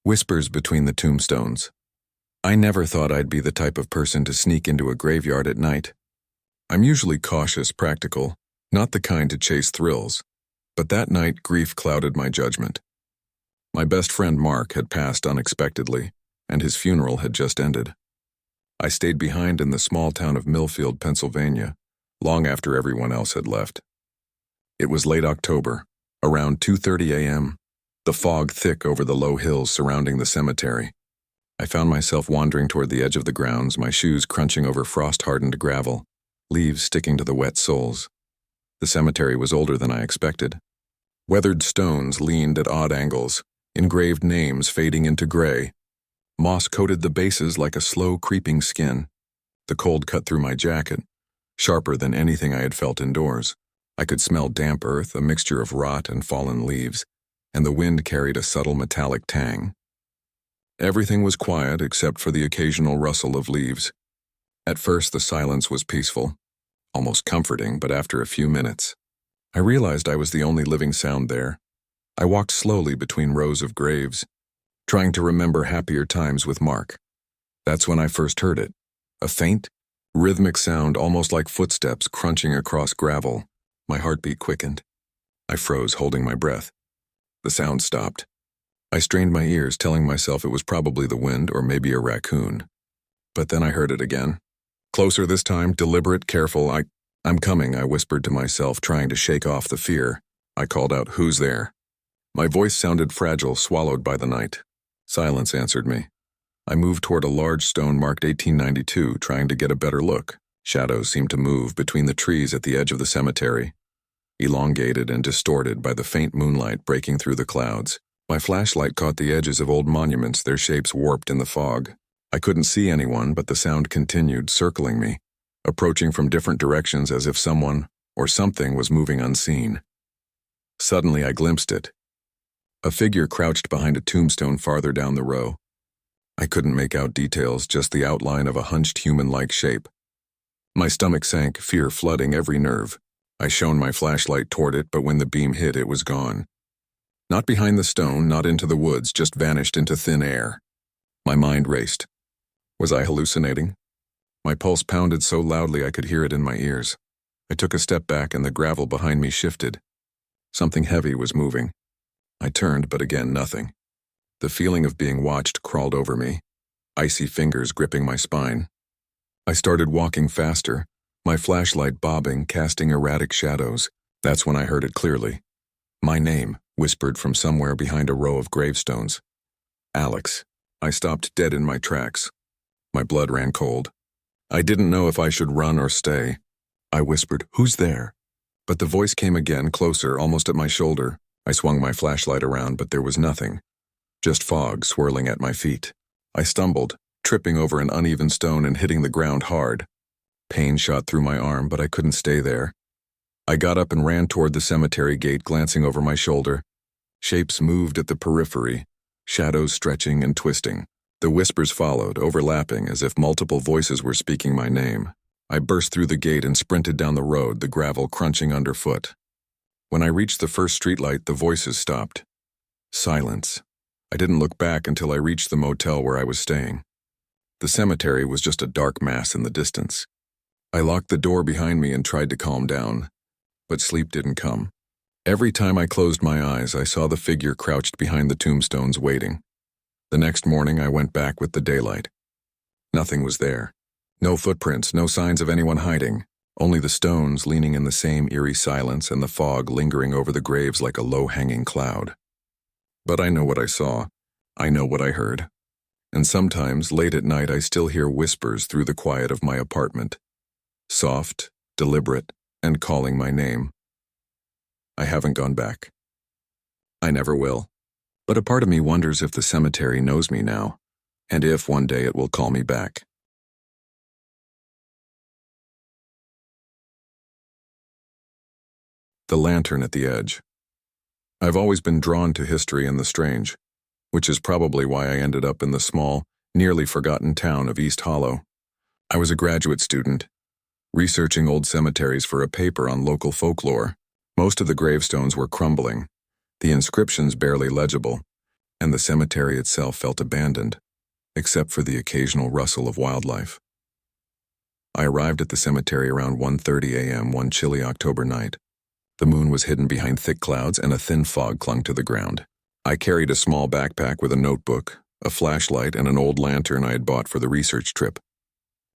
Whispers between the tombstones. I never thought I'd be the type of person to sneak into a graveyard at night. I'm usually cautious, practical, not the kind to chase thrills. But that night, grief clouded my judgment. My best friend Mark had passed unexpectedly, and his funeral had just ended. I stayed behind in the small town of Millfield, Pennsylvania, long after everyone else had left. It was late October, around 2:30 a.m., the fog thick over the low hills surrounding the cemetery. I found myself wandering toward the edge of the grounds, my shoes crunching over frost-hardened gravel, leaves sticking to the wet soles. The cemetery was older than I expected. Weathered stones leaned at odd angles, engraved names fading into gray. Moss coated the bases like a slow, creeping skin. The cold cut through my jacket, sharper than anything I had felt indoors. I could smell damp earth, a mixture of rot and fallen leaves, and the wind carried a subtle metallic tang. Everything was quiet except for the occasional rustle of leaves. At first, the silence was peaceful, almost comforting, but after a few minutes, I realized I was the only living sound there. I walked slowly between rows of graves, trying to remember happier times with Mark. That's when I first heard it, a faint, rhythmic sound almost like footsteps crunching across gravel. My heartbeat quickened. I froze, holding my breath. The sound stopped. I strained my ears, telling myself it was probably the wind or maybe a raccoon. But then I heard it again. Closer this time, deliberate, careful. I'm coming, I whispered to myself, trying to shake off the fear. I called out, "Who's there?" My voice sounded fragile, swallowed by the night. Silence answered me. I moved toward a large stone marked 1892, trying to get a better look. Shadows seemed to move between the trees at the edge of the cemetery, elongated and distorted by the faint moonlight breaking through the clouds. My flashlight caught the edges of old monuments, their shapes warped in the fog. I couldn't see anyone, but the sound continued, circling me, approaching from different directions as if someone or something was moving unseen. Suddenly I glimpsed it. A figure crouched behind a tombstone farther down the row. I couldn't make out details, just the outline of a hunched human-like shape. My stomach sank, fear flooding every nerve. I shone my flashlight toward it, but when the beam hit, it was gone. Not behind the stone, not into the woods, just vanished into thin air. My mind raced. Was I hallucinating? My pulse pounded so loudly I could hear it in my ears. I took a step back and the gravel behind me shifted. Something heavy was moving. I turned, but again, nothing. The feeling of being watched crawled over me, icy fingers gripping my spine. I started walking faster, my flashlight bobbing, casting erratic shadows. That's when I heard it clearly. My name, whispered from somewhere behind a row of gravestones. Alex. I stopped dead in my tracks. My blood ran cold. I didn't know if I should run or stay. I whispered, "Who's there?" But the voice came again, closer, almost at my shoulder. I swung my flashlight around, but there was nothing. Just fog swirling at my feet. I stumbled, tripping over an uneven stone and hitting the ground hard. Pain shot through my arm, but I couldn't stay there. I got up and ran toward the cemetery gate, glancing over my shoulder. Shapes moved at the periphery, shadows stretching and twisting. The whispers followed, overlapping as if multiple voices were speaking my name. I burst through the gate and sprinted down the road, the gravel crunching underfoot. When I reached the first streetlight, the voices stopped. Silence. I didn't look back until I reached the motel where I was staying. The cemetery was just a dark mass in the distance. I locked the door behind me and tried to calm down, but sleep didn't come. Every time I closed my eyes, I saw the figure crouched behind the tombstones waiting. The next morning, I went back with the daylight. Nothing was there. No footprints, no signs of anyone hiding. Only the stones leaning in the same eerie silence and the fog lingering over the graves like a low-hanging cloud. But I know what I saw. I know what I heard. And sometimes, late at night, I still hear whispers through the quiet of my apartment. Soft, deliberate, and calling my name. I haven't gone back. I never will. But a part of me wonders if the cemetery knows me now, and if one day it will call me back. The lantern at the edge. I've always been drawn to history and the strange, which is probably why I ended up in the small, nearly forgotten town of East Hollow. I was a graduate student, researching old cemeteries for a paper on local folklore. Most of the gravestones were crumbling, the inscriptions barely legible, and the cemetery itself felt abandoned, except for the occasional rustle of wildlife. I arrived at the cemetery around 1:30 a.m. one chilly October night. The moon was hidden behind thick clouds and a thin fog clung to the ground. I carried a small backpack with a notebook, a flashlight, and an old lantern I had bought for the research trip.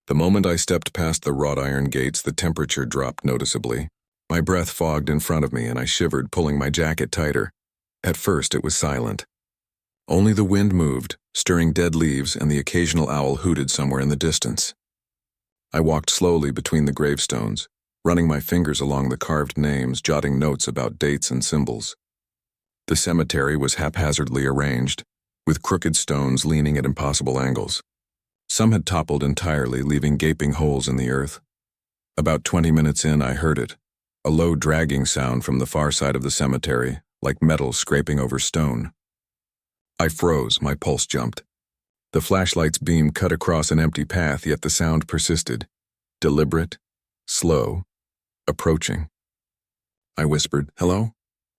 The moment I stepped past the wrought iron gates, the temperature dropped noticeably. My breath fogged in front of me and I shivered, pulling my jacket tighter. At first it was silent. Only the wind moved, stirring dead leaves, and the occasional owl hooted somewhere in the distance. I walked slowly between the gravestones, running my fingers along the carved names, jotting notes about dates and symbols. The cemetery was haphazardly arranged, with crooked stones leaning at impossible angles. Some had toppled entirely, leaving gaping holes in the earth. About 20 minutes in, I heard it, a low dragging sound from the far side of the cemetery, like metal scraping over stone. I froze, my pulse jumped. The flashlight's beam cut across an empty path, yet the sound persisted. Deliberate, slow, approaching. I whispered, "Hello?"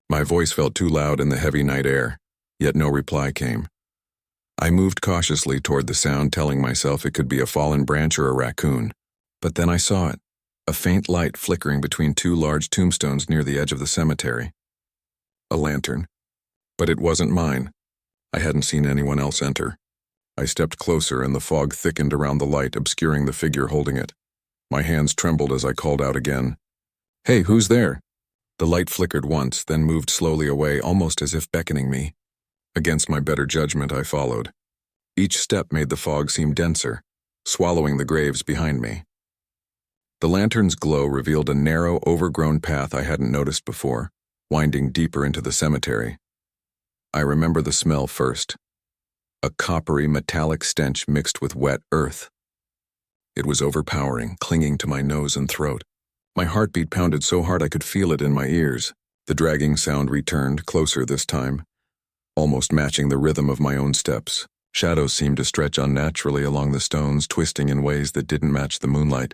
My voice felt too loud in the heavy night air, yet no reply came. I moved cautiously toward the sound, telling myself it could be a fallen branch or a raccoon. But then I saw it, a faint light flickering between two large tombstones near the edge of the cemetery. A lantern. But it wasn't mine. I hadn't seen anyone else enter. I stepped closer and the fog thickened around the light, obscuring the figure holding it. My hands trembled as I called out again. "Hey, who's there?" The light flickered once, then moved slowly away, almost as if beckoning me. Against my better judgment, I followed. Each step made the fog seem denser, swallowing the graves behind me. The lantern's glow revealed a narrow, overgrown path I hadn't noticed before, winding deeper into the cemetery. I remember the smell first. A coppery, metallic stench mixed with wet earth. It was overpowering, clinging to my nose and throat. My heartbeat pounded so hard I could feel it in my ears. The dragging sound returned, closer this time, almost matching the rhythm of my own steps. Shadows seemed to stretch unnaturally along the stones, twisting in ways that didn't match the moonlight.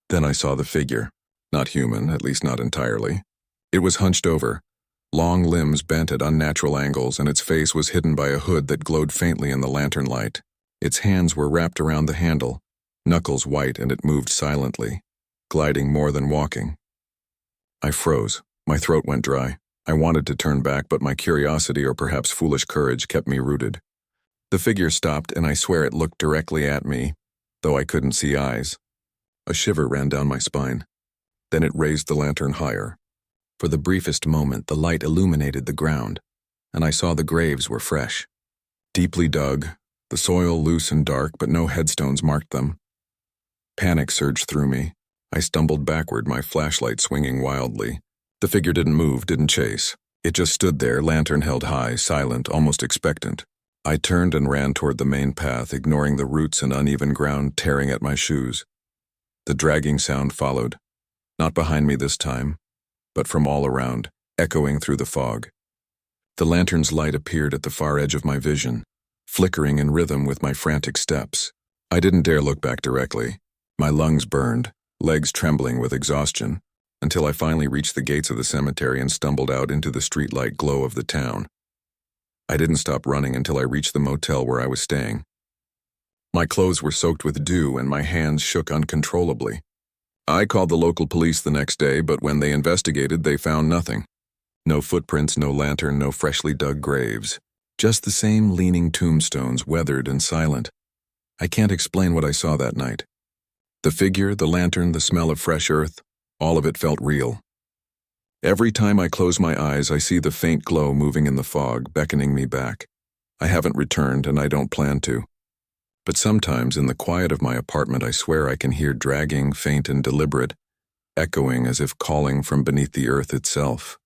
Then I saw the figure. Not human, at least not entirely. It was hunched over, long limbs bent at unnatural angles, and its face was hidden by a hood that glowed faintly in the lantern light. Its hands were wrapped around the handle, knuckles white, and it moved silently, gliding more than walking. I froze. My throat went dry. I wanted to turn back, but my curiosity, or perhaps foolish courage, kept me rooted. The figure stopped, and I swear it looked directly at me, though I couldn't see eyes. A shiver ran down my spine. Then it raised the lantern higher. For the briefest moment, the light illuminated the ground, and I saw the graves were fresh. Deeply dug, the soil loose and dark, but no headstones marked them. Panic surged through me. I stumbled backward, my flashlight swinging wildly. The figure didn't move, didn't chase. It just stood there, lantern held high, silent, almost expectant. I turned and ran toward the main path, ignoring the roots and uneven ground tearing at my shoes. The dragging sound followed, not behind me this time, but from all around, echoing through the fog. The lantern's light appeared at the far edge of my vision, flickering in rhythm with my frantic steps. I didn't dare look back directly. My lungs burned, legs trembling with exhaustion, until I finally reached the gates of the cemetery and stumbled out into the streetlight glow of the town. I didn't stop running until I reached the motel where I was staying. My clothes were soaked with dew and my hands shook uncontrollably. I called the local police the next day, but when they investigated, they found nothing. No footprints, no lantern, no freshly dug graves. Just the same leaning tombstones, weathered and silent. I can't explain what I saw that night. The figure, the lantern, the smell of fresh earth, all of it felt real. Every time I close my eyes, I see the faint glow moving in the fog, beckoning me back. I haven't returned, and I don't plan to. But sometimes, in the quiet of my apartment, I swear I can hear dragging, faint and deliberate, echoing as if calling from beneath the earth itself.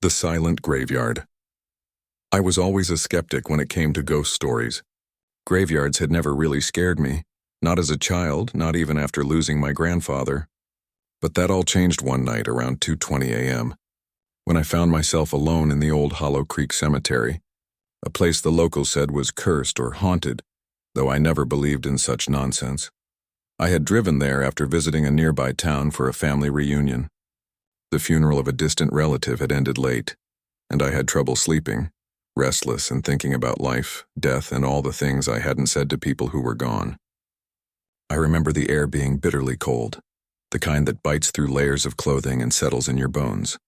The Silent Graveyard. I was always a skeptic when it came to ghost stories. Graveyards had never really scared me, not as a child, not even after losing my grandfather. But that all changed one night around 2:20 a.m. when I found myself alone in the old Hollow Creek Cemetery, a place the locals said was cursed or haunted, though I never believed in such nonsense. I had driven there after visiting a nearby town for a family reunion. The funeral of a distant relative had ended late, and I had trouble sleeping, restless and thinking about life, death, and all the things I hadn't said to people who were gone. I remember the air being bitterly cold, the kind that bites through layers of clothing and settles in your bones.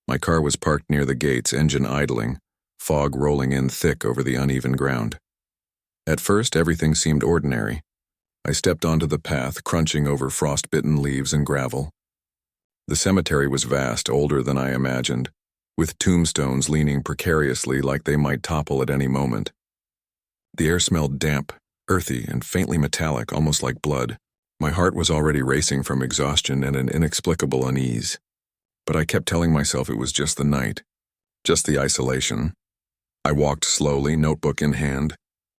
My car was parked near the gates, engine idling, fog rolling in thick over the uneven ground. At first, everything seemed ordinary. I stepped onto the path, crunching over frost-bitten leaves and gravel. The cemetery was vast, older than I imagined, with tombstones leaning precariously like they might topple at any moment. The air smelled damp, earthy, and faintly metallic, almost like blood. My heart was already racing from exhaustion and an inexplicable unease. But I kept telling myself it was just the night, just the isolation. I walked slowly, notebook in hand,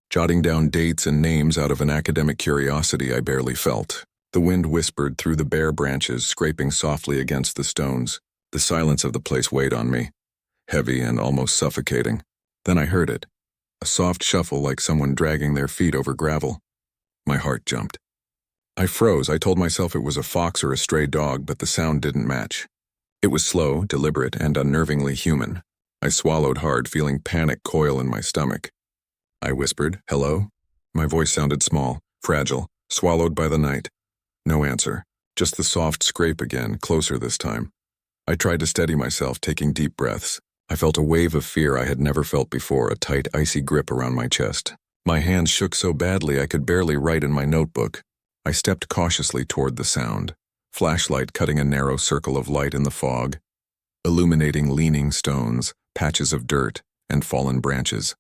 jotting down dates and names out of an academic curiosity I barely felt. The wind whispered through the bare branches, scraping softly against the stones. The silence of the place weighed on me, heavy and almost suffocating. Then I heard it, a soft shuffle like someone dragging their feet over gravel. My heart jumped. I froze. I told myself it was a fox or a stray dog, but the sound didn't match. It was slow, deliberate, and unnervingly human. I swallowed hard, feeling panic coil in my stomach. I whispered, "Hello?" My voice sounded small, fragile, swallowed by the night. No answer, just the soft scrape again, closer this time. I tried to steady myself, taking deep breaths. I felt a wave of fear I had never felt before, a tight, icy grip around my chest. My hands shook so badly I could barely write in my notebook. I stepped cautiously toward the sound, flashlight cutting a narrow circle of light in the fog, illuminating leaning stones, patches of dirt, and fallen branches.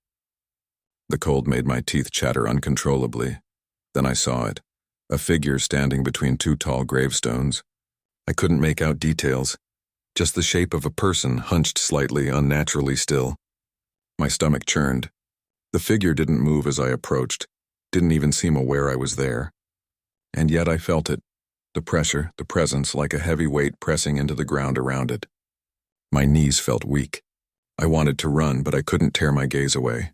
The cold made my teeth chatter uncontrollably. Then I saw it, a figure standing between two tall gravestones. I couldn't make out details, just the shape of a person hunched slightly, unnaturally still. My stomach churned. The figure didn't move as I approached, didn't even seem aware I was there. And yet I felt it, the pressure, the presence, like a heavy weight pressing into the ground around it. My knees felt weak. I wanted to run, but I couldn't tear my gaze away.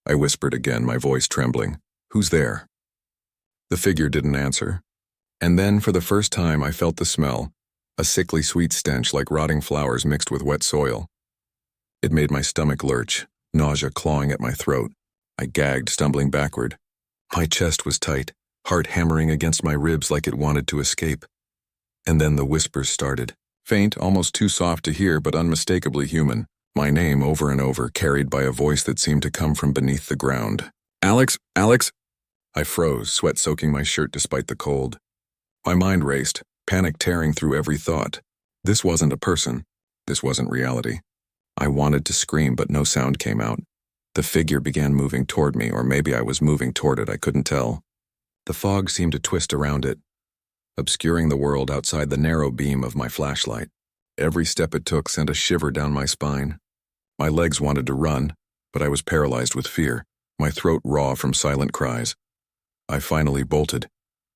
I whispered again, my voice trembling, "Who's there?" The figure didn't answer. And then, for the first time, I felt the smell, a sickly sweet stench like rotting flowers mixed with wet soil. It made my stomach lurch, nausea clawing at my throat. I gagged, stumbling backward. My chest was tight, heart hammering against my ribs like it wanted to escape. And then the whispers started, faint, almost too soft to hear, but unmistakably human. My name over and over, carried by a voice that seemed to come from beneath the ground. "Alex, Alex!" I froze, sweat soaking my shirt despite the cold. My mind raced, panic tearing through every thought. This wasn't a person. This wasn't reality. I wanted to scream, but no sound came out. The figure began moving toward me, or maybe I was moving toward it, I couldn't tell. The fog seemed to twist around it, obscuring the world outside the narrow beam of my flashlight. Every step it took sent a shiver down my spine. My legs wanted to run, but I was paralyzed with fear, my throat raw from silent cries. I finally bolted,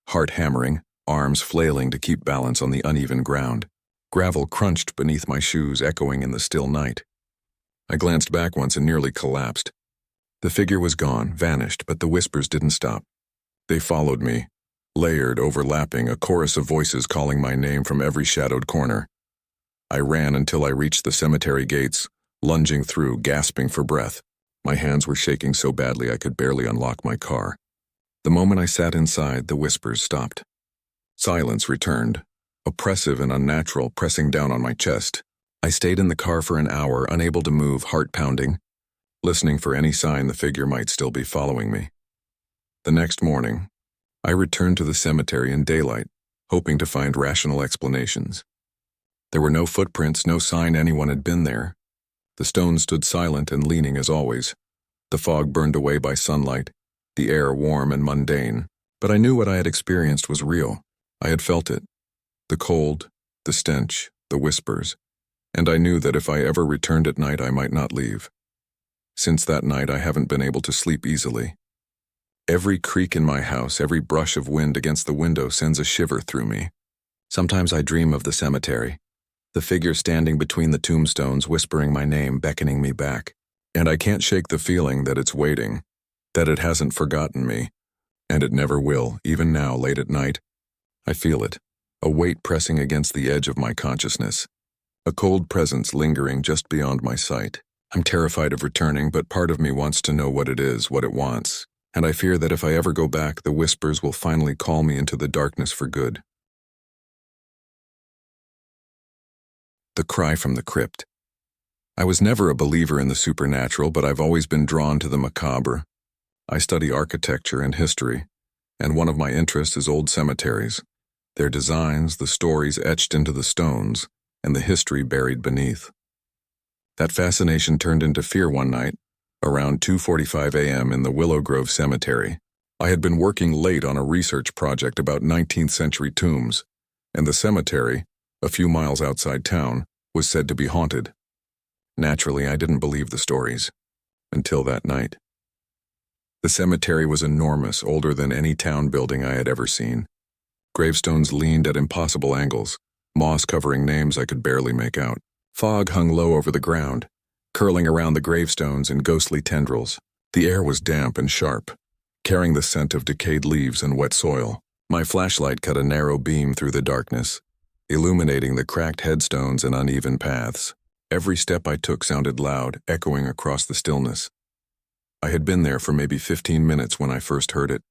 heart hammering, arms flailing to keep balance on the uneven ground. Gravel crunched beneath my shoes, echoing in the still night. I glanced back once and nearly collapsed. The figure was gone, vanished, but the whispers didn't stop. They followed me, layered, overlapping, a chorus of voices calling my name from every shadowed corner. I ran until I reached the cemetery gates, lunging through, gasping for breath. My hands were shaking so badly I could barely unlock my car. The moment I sat inside, the whispers stopped. Silence returned, oppressive and unnatural, pressing down on my chest. I stayed in the car for an hour, unable to move, heart pounding, listening for any sign the figure might still be following me. The next morning, I returned to the cemetery in daylight, hoping to find rational explanations. There were no footprints, no sign anyone had been there. The stones stood silent and leaning as always, the fog burned away by sunlight, the air warm and mundane. But I knew what I had experienced was real. I had felt it. The cold, the stench, the whispers. And I knew that if I ever returned at night, I might not leave. Since that night, I haven't been able to sleep easily. Every creak in my house, every brush of wind against the window sends a shiver through me. Sometimes I dream of the cemetery, the figure standing between the tombstones, whispering my name, beckoning me back. And I can't shake the feeling that it's waiting, that it hasn't forgotten me, and it never will, even now, late at night. I feel it, a weight pressing against the edge of my consciousness. a cold presence lingering just beyond my sight. I'm terrified of returning, but part of me wants to know what it is, what it wants, and I fear that if I ever go back, the whispers will finally call me into the darkness for good. The cry from the crypt. I was never a believer in the supernatural, but I've always been drawn to the macabre. I study architecture and history, and one of my interests is old cemeteries, their designs, the stories etched into the stones, and the history buried beneath. That fascination turned into fear one night, around 2:45 a.m. in the Willow Grove Cemetery. I had been working late on a research project about 19th century tombs, and the cemetery, a few miles outside town, was said to be haunted. Naturally, I didn't believe the stories, until that night. The cemetery was enormous, older than any town building I had ever seen. Gravestones leaned at impossible angles, moss covering names I could barely make out. Fog hung low over the ground, curling around the gravestones in ghostly tendrils. The air was damp and sharp, carrying the scent of decayed leaves and wet soil. My flashlight cut a narrow beam through the darkness, illuminating the cracked headstones and uneven paths. Every step I took sounded loud, echoing across the stillness. I had been there for maybe 15 minutes when I first heard it.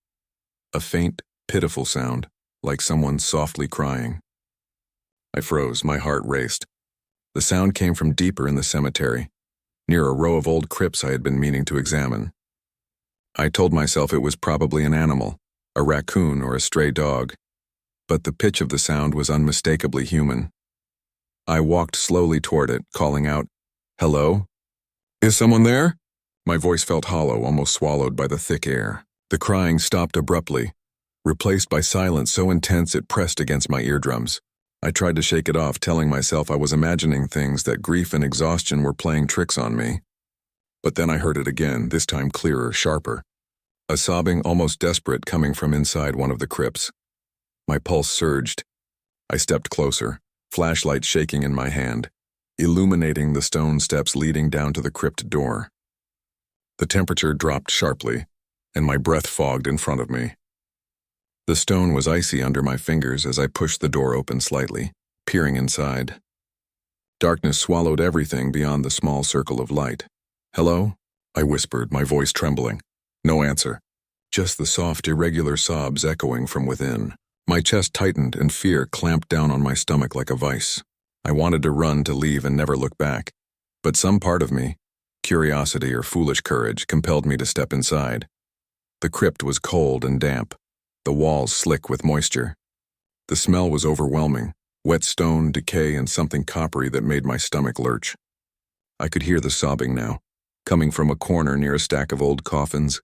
A faint, pitiful sound, like someone softly crying. I froze, my heart raced. The sound came from deeper in the cemetery, near a row of old crypts I had been meaning to examine. I told myself it was probably an animal, a raccoon or a stray dog, but the pitch of the sound was unmistakably human. I walked slowly toward it, calling out, "Hello? Is someone there?" My voice felt hollow, almost swallowed by the thick air. The crying stopped abruptly, replaced by silence so intense it pressed against my eardrums. I tried to shake it off, telling myself I was imagining things, that grief and exhaustion were playing tricks on me. But then I heard it again, this time clearer, sharper. A sobbing, almost desperate, coming from inside one of the crypts. My pulse surged. I stepped closer, flashlight shaking in my hand, illuminating the stone steps leading down to the crypt door. The temperature dropped sharply, and my breath fogged in front of me. The stone was icy under my fingers as I pushed the door open slightly, peering inside. Darkness swallowed everything beyond the small circle of light. "Hello?" I whispered, my voice trembling. No answer, just the soft, irregular sobs echoing from within. My chest tightened and fear clamped down on my stomach like a vice. I wanted to run, to leave and never look back, but some part of me, curiosity or foolish courage, compelled me to step inside. The crypt was cold and damp, the walls slick with moisture. The smell was overwhelming, wet stone, decay, and something coppery that made my stomach lurch. I could hear the sobbing now, coming from a corner near a stack of old coffins.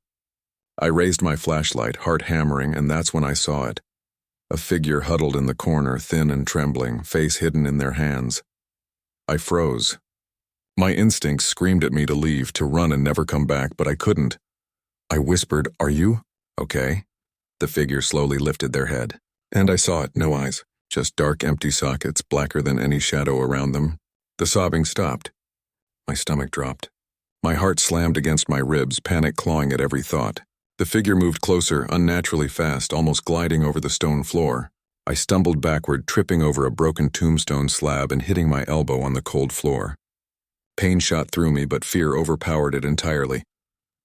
I raised my flashlight, heart hammering, and that's when I saw it. A figure huddled in the corner, thin and trembling, face hidden in their hands. I froze. My instincts screamed at me to leave, to run and never come back, but I couldn't. I whispered, "Are you okay?" The figure slowly lifted their head, and I saw it, no eyes, just dark, empty sockets, blacker than any shadow around them. The sobbing stopped. My stomach dropped. My heart slammed against my ribs, panic clawing at every thought. The figure moved closer, unnaturally fast, almost gliding over the stone floor. I stumbled backward, tripping over a broken tombstone slab and hitting my elbow on the cold floor. Pain shot through me, but fear overpowered it entirely.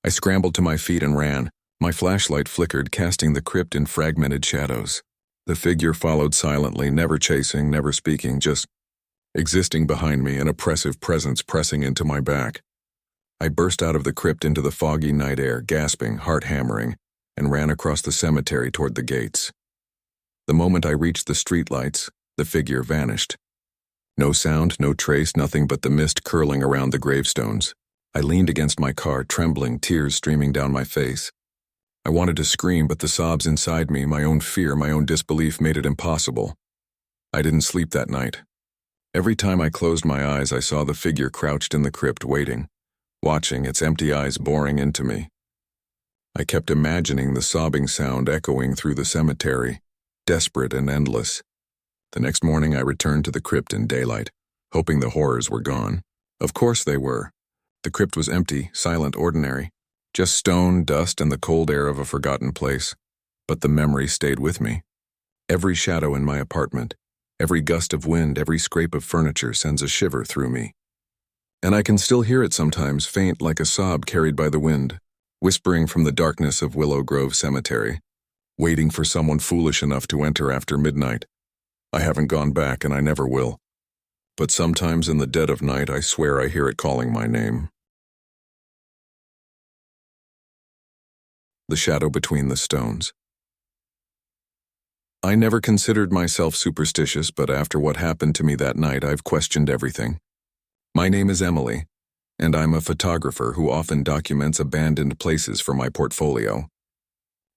I scrambled to my feet and ran. My flashlight flickered, casting the crypt in fragmented shadows. The figure followed silently, never chasing, never speaking, just existing behind me, an oppressive presence pressing into my back. I burst out of the crypt into the foggy night air, gasping, heart hammering, and ran across the cemetery toward the gates. The moment I reached the streetlights, the figure vanished. No sound, no trace, nothing but the mist curling around the gravestones. I leaned against my car, trembling, tears streaming down my face. I wanted to scream, but the sobs inside me, my own fear, my own disbelief, made it impossible. I didn't sleep that night. Every time I closed my eyes, I saw the figure crouched in the crypt, waiting, watching, its empty eyes boring into me. I kept imagining the sobbing sound echoing through the cemetery, desperate and endless. The next morning I returned to the crypt in daylight, hoping the horrors were gone. Of course they were. The crypt was empty, silent, ordinary, just stone, dust, and the cold air of a forgotten place. But the memory stayed with me. Every shadow in my apartment, Every gust of wind, every scrape of furniture sends a shiver through me. And I can still hear it sometimes, faint like a sob carried by the wind, whispering from the darkness of Willow Grove Cemetery, waiting for someone foolish enough to enter after midnight. I haven't gone back and I never will. But sometimes in the dead of night, I swear I hear it calling my name. The shadow between the stones. I never considered myself superstitious, but after what happened to me that night, I've questioned everything. My name is Emily, and I'm a photographer who often documents abandoned places for my portfolio.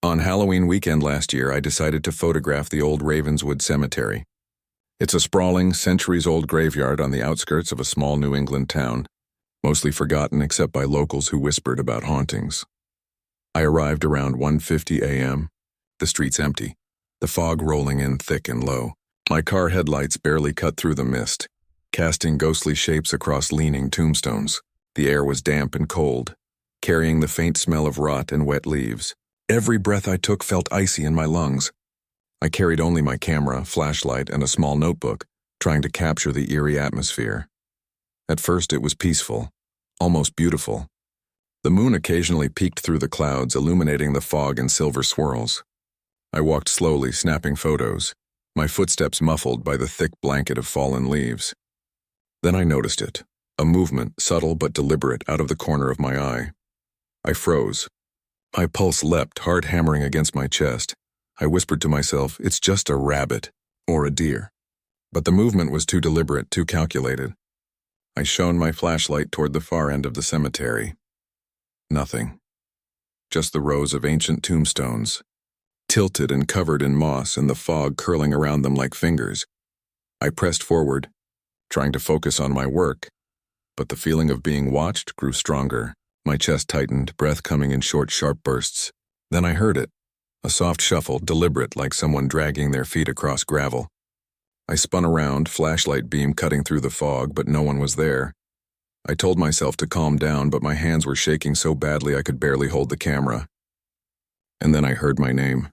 On Halloween weekend last year, I decided to photograph the old Ravenswood Cemetery. It's a sprawling, centuries-old graveyard on the outskirts of a small New England town, mostly forgotten except by locals who whispered about hauntings. I arrived around 1:50 a.m. The streets empty, the fog rolling in thick and low. My car headlights barely cut through the mist, casting ghostly shapes across leaning tombstones. The air was damp and cold, carrying the faint smell of rot and wet leaves. Every breath I took felt icy in my lungs. I carried only my camera, flashlight, and a small notebook, trying to capture the eerie atmosphere. At first it was peaceful, almost beautiful. The moon occasionally peeked through the clouds, illuminating the fog in silver swirls. I walked slowly, snapping photos, my footsteps muffled by the thick blanket of fallen leaves. Then I noticed it, a movement, subtle but deliberate, out of the corner of my eye. I froze. My pulse leapt, heart hammering against my chest. I whispered to myself, it's just a rabbit, or a deer. But the movement was too deliberate, too calculated. I shone my flashlight toward the far end of the cemetery. Nothing. Just the rows of ancient tombstones, tilted and covered in moss and the fog curling around them like fingers. I pressed forward, trying to focus on my work, but the feeling of being watched grew stronger. My chest tightened, breath coming in short, sharp bursts. Then I heard it, a soft shuffle, deliberate, like someone dragging their feet across gravel. I spun around, flashlight beam cutting through the fog, but no one was there. I told myself to calm down, but my hands were shaking so badly I could barely hold the camera. And then I heard my name.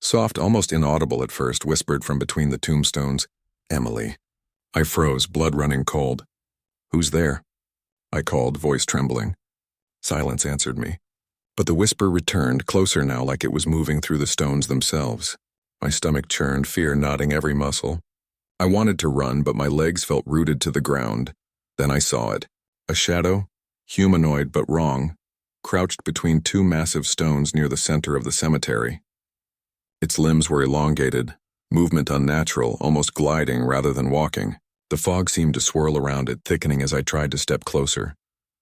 Soft, almost inaudible at first, whispered from between the tombstones, Emily. I froze, blood running cold. Who's there? I called, voice trembling. Silence answered me. But the whisper returned, closer now, like it was moving through the stones themselves. My stomach churned, fear knotting every muscle. I wanted to run, but my legs felt rooted to the ground. Then I saw it. A shadow, humanoid but wrong, crouched between two massive stones near the center of the cemetery. Its limbs were elongated, movement unnatural, almost gliding rather than walking. The fog seemed to swirl around it, thickening as I tried to step closer,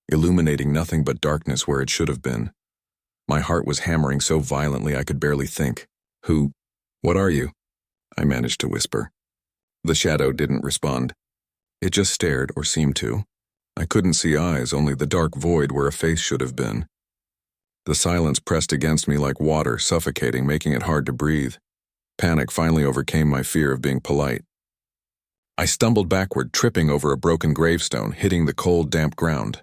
illuminating nothing but darkness where it should have been. My heart was hammering so violently I could barely think. Who? What are you? I managed to whisper. The shadow didn't respond. It just stared, or seemed to. I couldn't see eyes, only the dark void where a face should have been. The silence pressed against me like water, suffocating, making it hard to breathe. Panic finally overcame my fear of being polite. I stumbled backward, tripping over a broken gravestone, hitting the cold, damp ground.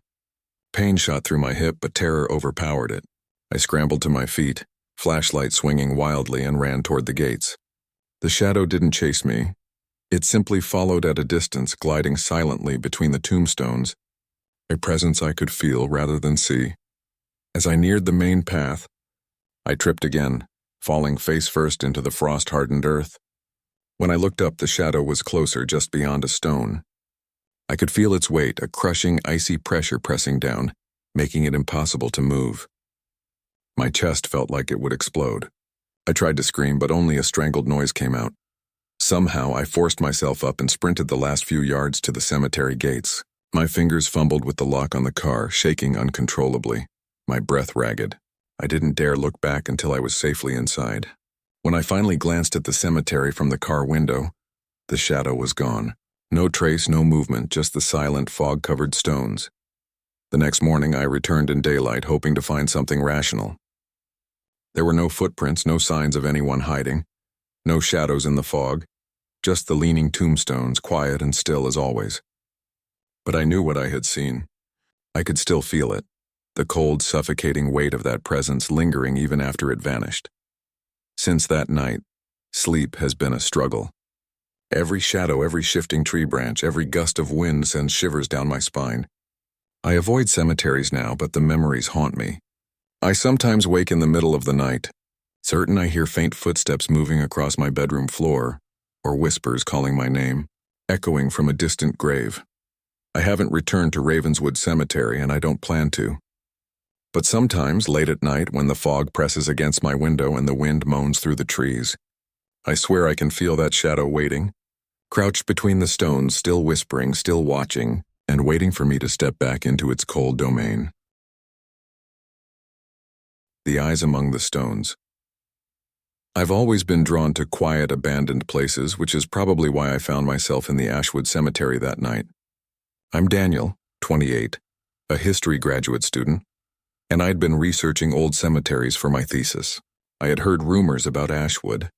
Pain shot through my hip, but terror overpowered it. I scrambled to my feet, flashlight swinging wildly, and ran toward the gates. The shadow didn't chase me. It simply followed at a distance, gliding silently between the tombstones, a presence I could feel rather than see. As I neared the main path, I tripped again, falling face first into the frost-hardened earth. When I looked up, the shadow was closer, just beyond a stone. I could feel its weight, a crushing, icy pressure pressing down, making it impossible to move. My chest felt like it would explode. I tried to scream, but only a strangled noise came out. Somehow, I forced myself up and sprinted the last few yards to the cemetery gates. My fingers fumbled with the lock on the car, shaking uncontrollably, my breath ragged. I didn't dare look back until I was safely inside. When I finally glanced at the cemetery from the car window, the shadow was gone. No trace, no movement, just the silent, fog-covered stones. The next morning, I returned in daylight, hoping to find something rational. There were no footprints, no signs of anyone hiding, no shadows in the fog, just the leaning tombstones, quiet and still as always. But I knew what I had seen. I could still feel it, the cold, suffocating weight of that presence lingering even after it vanished. Since that night, sleep has been a struggle. Every shadow, every shifting tree branch, every gust of wind sends shivers down my spine. I avoid cemeteries now, but the memories haunt me. I sometimes wake in the middle of the night, certain I hear faint footsteps moving across my bedroom floor, or whispers calling my name, echoing from a distant grave. I haven't returned to Ravenswood Cemetery, and I don't plan to. But sometimes, late at night, when the fog presses against my window and the wind moans through the trees, I swear I can feel that shadow waiting, crouched between the stones, still whispering, still watching, and waiting for me to step back into its cold domain. The eyes among the stones. I've always been drawn to quiet, abandoned places, which is probably why I found myself in the Ashwood Cemetery that night. I'm Daniel, 28, a history graduate student, and I'd been researching old cemeteries for my thesis. I had heard rumors about Ashwood,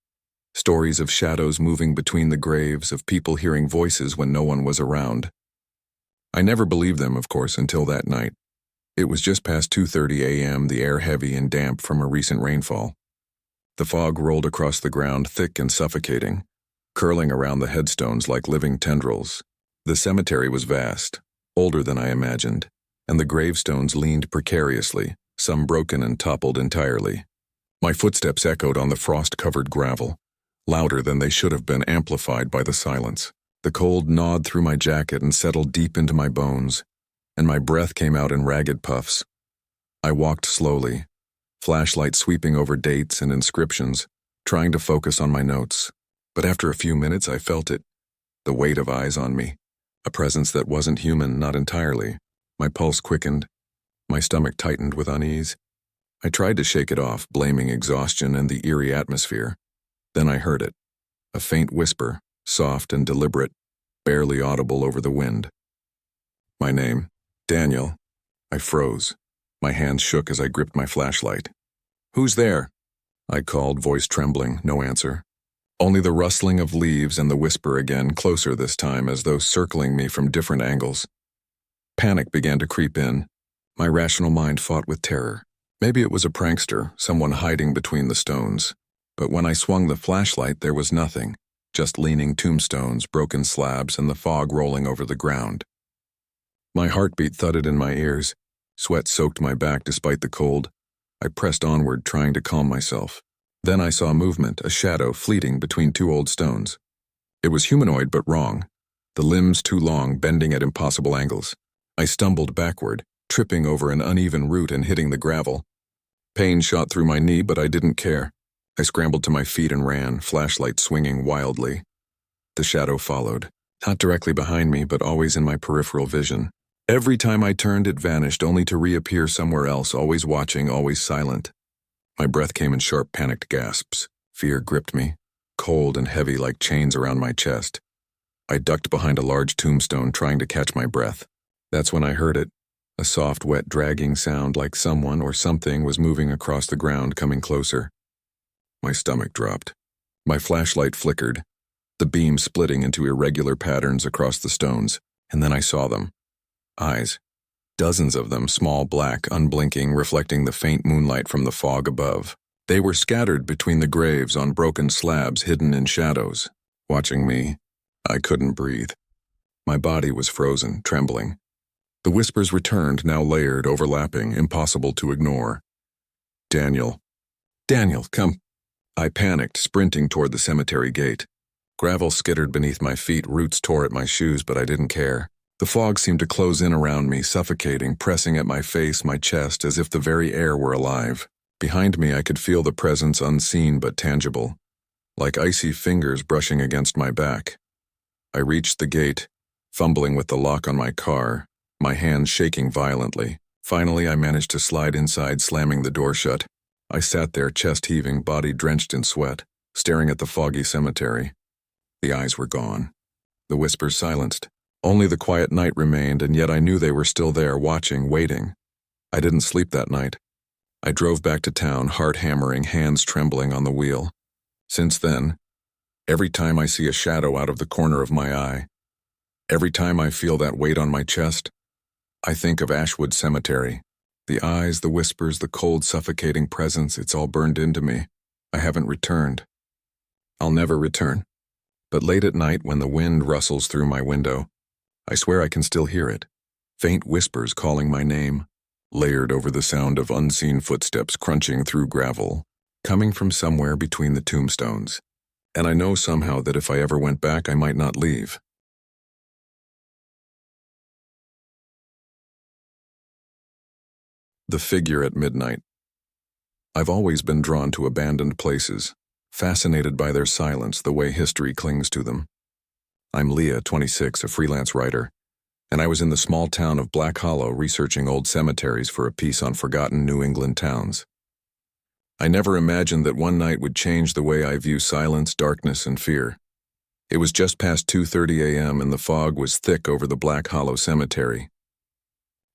stories of shadows moving between the graves, of people hearing voices when no one was around. I never believed them, of course, until that night. It was just past 2:30 a.m., the air heavy and damp from a recent rainfall. The fog rolled across the ground, thick and suffocating, curling around the headstones like living tendrils. The cemetery was vast, older than I imagined, and the gravestones leaned precariously, some broken and toppled entirely. My footsteps echoed on the frost-covered gravel, louder than they should have been, amplified by the silence. The cold gnawed through my jacket and settled deep into my bones, and my breath came out in ragged puffs. I walked slowly, flashlight sweeping over dates and inscriptions, trying to focus on my notes. But after a few minutes I felt it, the weight of eyes on me, a presence that wasn't human, not entirely. My pulse quickened, my stomach tightened with unease. I tried to shake it off, blaming exhaustion and the eerie atmosphere. Then I heard it, a faint whisper, soft and deliberate, barely audible over the wind. My name, Daniel. I froze. My hands shook as I gripped my flashlight. "Who's there?" I called, voice trembling, no answer. Only the rustling of leaves and the whisper again, closer this time, as though circling me from different angles. Panic began to creep in. My rational mind fought with terror. Maybe it was a prankster, someone hiding between the stones. But when I swung the flashlight, there was nothing. Just leaning tombstones, broken slabs, and the fog rolling over the ground. My heartbeat thudded in my ears. Sweat soaked my back despite the cold. I pressed onward, trying to calm myself. Then I saw movement, a shadow fleeting between two old stones. It was humanoid but wrong, the limbs too long, bending at impossible angles. I stumbled backward, tripping over an uneven root and hitting the gravel. Pain shot through my knee, but I didn't care. I scrambled to my feet and ran, flashlight swinging wildly. The shadow followed, not directly behind me, but always in my peripheral vision. Every time I turned, it vanished, only to reappear somewhere else, always watching, always silent. My breath came in sharp, panicked gasps. Fear gripped me, cold and heavy like chains around my chest. I ducked behind a large tombstone, trying to catch my breath. That's when I heard it, a soft, wet, dragging sound like someone or something was moving across the ground, coming closer. My stomach dropped. My flashlight flickered, the beam splitting into irregular patterns across the stones, and then I saw them. Eyes. Dozens of them, small, black, unblinking, reflecting the faint moonlight from the fog above. They were scattered between the graves on broken slabs hidden in shadows. Watching me, I couldn't breathe. My body was frozen, trembling. The whispers returned, now layered, overlapping, impossible to ignore. "Daniel. Daniel, come." I panicked, sprinting toward the cemetery gate. Gravel skittered beneath my feet, roots tore at my shoes, but I didn't care. The fog seemed to close in around me, suffocating, pressing at my face, my chest, as if the very air were alive. Behind me, I could feel the presence, unseen but tangible, like icy fingers brushing against my back. I reached the gate, fumbling with the lock on my car, my hands shaking violently. Finally, I managed to slide inside, slamming the door shut. I sat there, chest heaving, body drenched in sweat, staring at the foggy cemetery. The eyes were gone. The whispers silenced. Only the quiet night remained, and yet I knew they were still there, watching, waiting. I didn't sleep that night. I drove back to town, heart hammering, hands trembling on the wheel. Since then, every time I see a shadow out of the corner of my eye, every time I feel that weight on my chest, I think of Ashwood Cemetery. The eyes, the whispers, the cold, suffocating presence, it's all burned into me. I haven't returned. I'll never return. But late at night when the wind rustles through my window, I swear I can still hear it. Faint whispers calling my name, layered over the sound of unseen footsteps crunching through gravel, coming from somewhere between the tombstones. And I know somehow that if I ever went back, I might not leave. The figure at midnight. I've always been drawn to abandoned places, fascinated by their silence, the way history clings to them. I'm Leah, 26, a freelance writer, and I was in the small town of Black Hollow researching old cemeteries for a piece on forgotten New England towns. I never imagined that one night would change the way I view silence, darkness, and fear. It was just past 2:30 a.m. and the fog was thick over the Black Hollow Cemetery.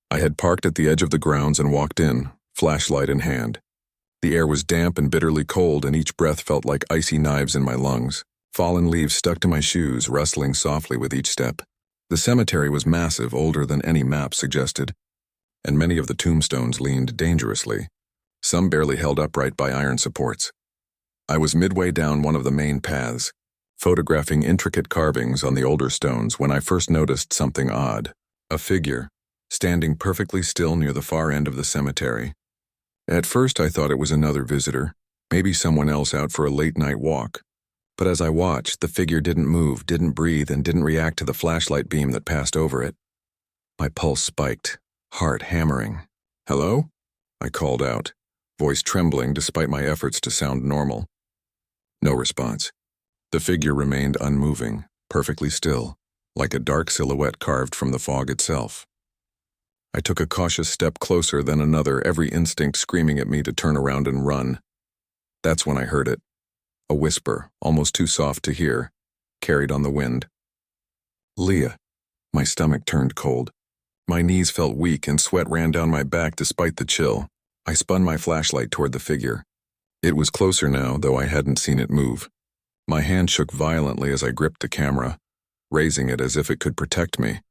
I had parked at the edge of the grounds and walked in, flashlight in hand. The air was damp and bitterly cold, and each breath felt like icy knives in my lungs. Fallen leaves stuck to my shoes, rustling softly with each step. The cemetery was massive, older than any map suggested, and many of the tombstones leaned dangerously, some barely held upright by iron supports. I was midway down one of the main paths, photographing intricate carvings on the older stones when I first noticed something odd. A figure, standing perfectly still near the far end of the cemetery. At first I thought it was another visitor, maybe someone else out for a late-night walk. But as I watched, the figure didn't move, didn't breathe, and didn't react to the flashlight beam that passed over it. My pulse spiked, heart hammering. "Hello?" I called out, voice trembling despite my efforts to sound normal. No response. The figure remained unmoving, perfectly still, like a dark silhouette carved from the fog itself. I took a cautious step closer, then another, every instinct screaming at me to turn around and run. That's when I heard it. A whisper, almost too soft to hear, carried on the wind. "Leah." My stomach turned cold. My knees felt weak and sweat ran down my back despite the chill. I spun my flashlight toward the figure. It was closer now, though I hadn't seen it move. My hand shook violently as I gripped the camera, raising it as if it could protect me.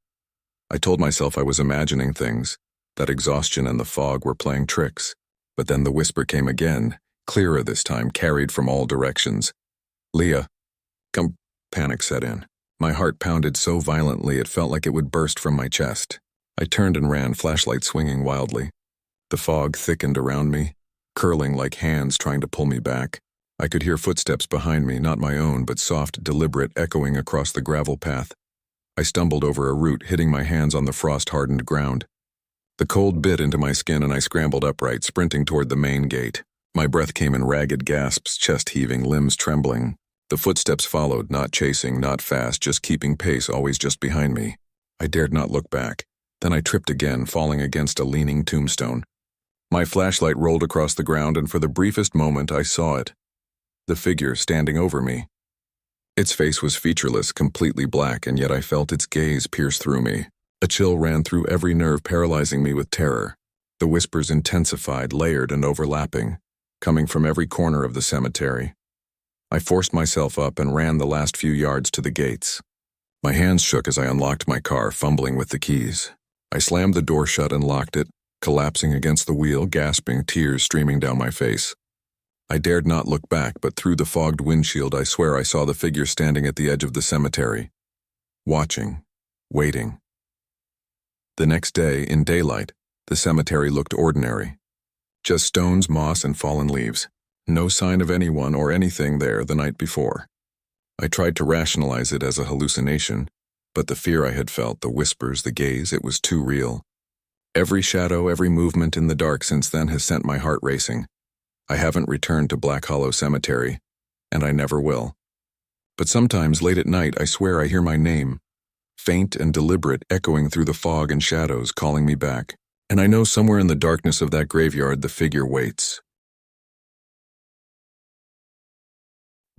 I told myself I was imagining things, that exhaustion and the fog were playing tricks. But then the whisper came again, clearer this time, carried from all directions. "Leah, come." Panic set in. My heart pounded so violently it felt like it would burst from my chest. I turned and ran, flashlight swinging wildly. The fog thickened around me, curling like hands trying to pull me back. I could hear footsteps behind me, not my own, but soft, deliberate, echoing across the gravel path. I stumbled over a root, hitting my hands on the frost-hardened ground. The cold bit into my skin and I scrambled upright, sprinting toward the main gate. My breath came in ragged gasps, chest heaving, limbs trembling. The footsteps followed, not chasing, not fast, just keeping pace, always just behind me. I dared not look back. Then I tripped again, falling against a leaning tombstone. My flashlight rolled across the ground, and for the briefest moment I saw it. The figure standing over me. Its face was featureless, completely black, and yet I felt its gaze pierce through me. A chill ran through every nerve, paralyzing me with terror. The whispers intensified, layered and overlapping, coming from every corner of the cemetery. I forced myself up and ran the last few yards to the gates. My hands shook as I unlocked my car, fumbling with the keys. I slammed the door shut and locked it, collapsing against the wheel, gasping, tears streaming down my face. I dared not look back, but through the fogged windshield I swear I saw the figure standing at the edge of the cemetery, watching, waiting. The next day, in daylight, the cemetery looked ordinary. Just stones, moss, and fallen leaves. No sign of anyone or anything there the night before. I tried to rationalize it as a hallucination, but the fear I had felt, the whispers, the gaze, it was too real. Every shadow, every movement in the dark since then has sent my heart racing. I haven't returned to Black Hollow Cemetery, and I never will. But sometimes, late at night, I swear I hear my name, faint and deliberate, echoing through the fog and shadows, calling me back. And I know somewhere in the darkness of that graveyard the figure waits.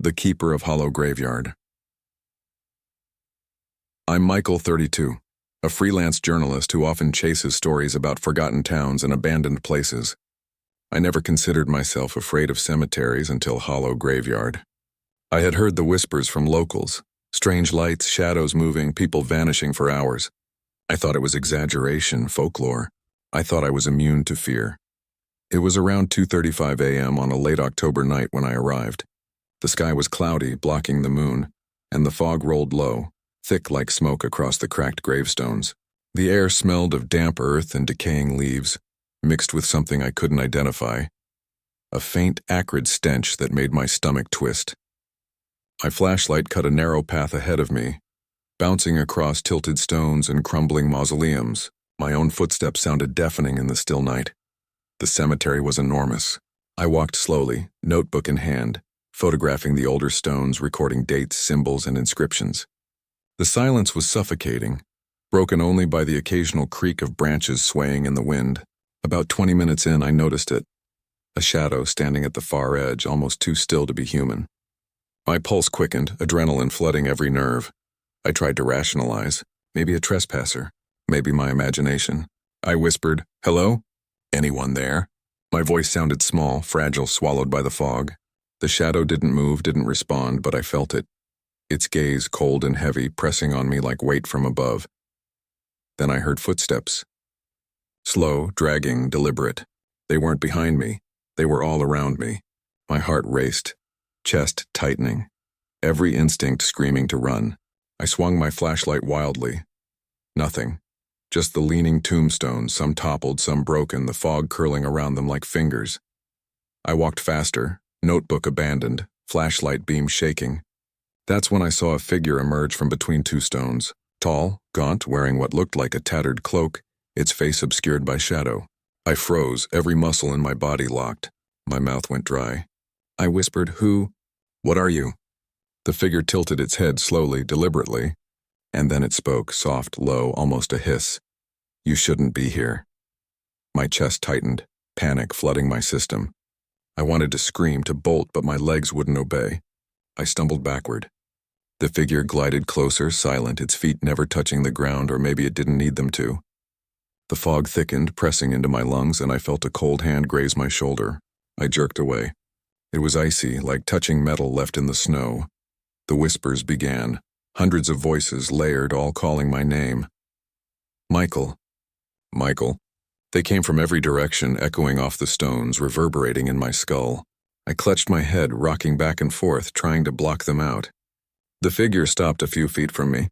The Keeper of Hollow Graveyard. I'm Michael, 32, a freelance journalist who often chases stories about forgotten towns and abandoned places. I never considered myself afraid of cemeteries until Hollow Graveyard. I had heard the whispers from locals, strange lights, shadows moving, people vanishing for hours. I thought it was exaggeration, folklore. I thought I was immune to fear. It was around 2:35 a.m. on a late October night when I arrived. The sky was cloudy, blocking the moon, and the fog rolled low, thick like smoke across the cracked gravestones. The air smelled of damp earth and decaying leaves, mixed with something I couldn't identify, a faint, acrid stench that made my stomach twist. My flashlight cut a narrow path ahead of me, bouncing across tilted stones and crumbling mausoleums. My own footsteps sounded deafening in the still night. The cemetery was enormous. I walked slowly, notebook in hand, photographing the older stones, recording dates, symbols, and inscriptions. The silence was suffocating, broken only by the occasional creak of branches swaying in the wind. About 20 minutes in, I noticed it. A shadow standing at the far edge, almost too still to be human. My pulse quickened, adrenaline flooding every nerve. I tried to rationalize. Maybe a trespasser. Maybe my imagination. I whispered, "Hello? Anyone there?" My voice sounded small, fragile, swallowed by the fog. The shadow didn't move, didn't respond, but I felt it. Its gaze, cold and heavy, pressing on me like weight from above. Then I heard footsteps. Slow, dragging, deliberate. They weren't behind me. They were all around me. My heart raced, chest tightening, every instinct screaming to run. I swung my flashlight wildly. Nothing. Just the leaning tombstones, some toppled, some broken, the fog curling around them like fingers. I walked faster, notebook abandoned, flashlight beam shaking. That's when I saw a figure emerge from between two stones. Tall, gaunt, wearing what looked like a tattered cloak, its face obscured by shadow. I froze, every muscle in my body locked. My mouth went dry. I whispered, "Who? What are you?" The figure tilted its head slowly, deliberately, and then it spoke, soft, low, almost a hiss. "You shouldn't be here." My chest tightened, panic flooding my system. I wanted to scream, to bolt, but my legs wouldn't obey. I stumbled backward. The figure glided closer, silent, its feet never touching the ground, or maybe it didn't need them to. The fog thickened, pressing into my lungs, and I felt a cold hand graze my shoulder. I jerked away. It was icy, like touching metal left in the snow. The whispers began, hundreds of voices layered, all calling my name. Michael. Michael. They came from every direction, echoing off the stones, reverberating in my skull. I clutched my head, rocking back and forth, trying to block them out. The figure stopped a few feet from me.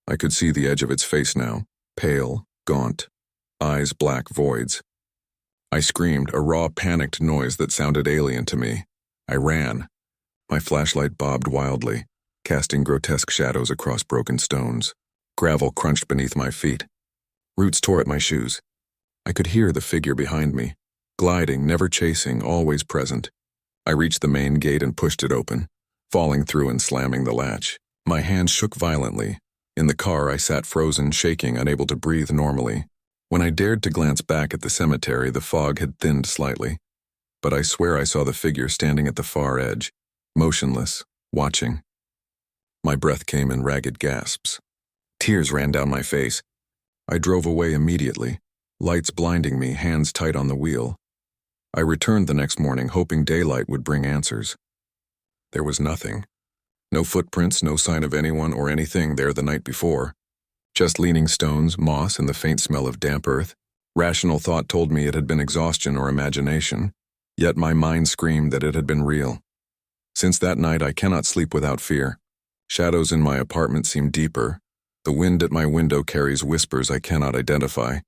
I could see the edge of its face now, pale, gaunt, eyes black voids. I screamed, a raw, panicked noise that sounded alien to me. I ran. My flashlight bobbed wildly, casting grotesque shadows across broken stones. Gravel crunched beneath my feet. Roots tore at my shoes. I could hear the figure behind me, gliding, never chasing, always present. I reached the main gate and pushed it open, falling through and slamming the latch. My hands shook violently. In the car, I sat frozen, shaking, unable to breathe normally. When I dared to glance back at the cemetery, the fog had thinned slightly. But I swear I saw the figure standing at the far edge, motionless, watching. My breath came in ragged gasps. Tears ran down my face. I drove away immediately, lights blinding me, hands tight on the wheel. I returned the next morning, hoping daylight would bring answers. There was nothing. No footprints, no sign of anyone or anything there the night before. Just leaning stones, moss, and the faint smell of damp earth. Rational thought told me it had been exhaustion or imagination, yet my mind screamed that it had been real. Since that night, I cannot sleep without fear. Shadows in my apartment seem deeper. The wind at my window carries whispers I cannot identify.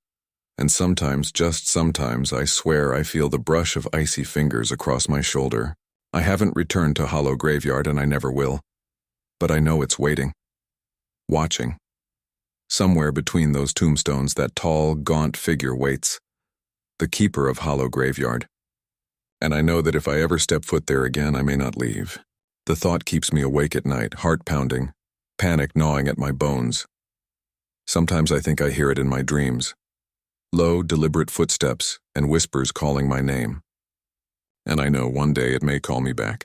And sometimes, just sometimes, I swear I feel the brush of icy fingers across my shoulder. I haven't returned to Hollow Graveyard, and I never will. But I know it's waiting. Watching. Somewhere between those tombstones, that tall, gaunt figure waits. The keeper of Hollow Graveyard. And I know that if I ever step foot there again, I may not leave. The thought keeps me awake at night, heart pounding, panic gnawing at my bones. Sometimes I think I hear it in my dreams. Low, deliberate footsteps and whispers calling my name. And I know one day it may call me back.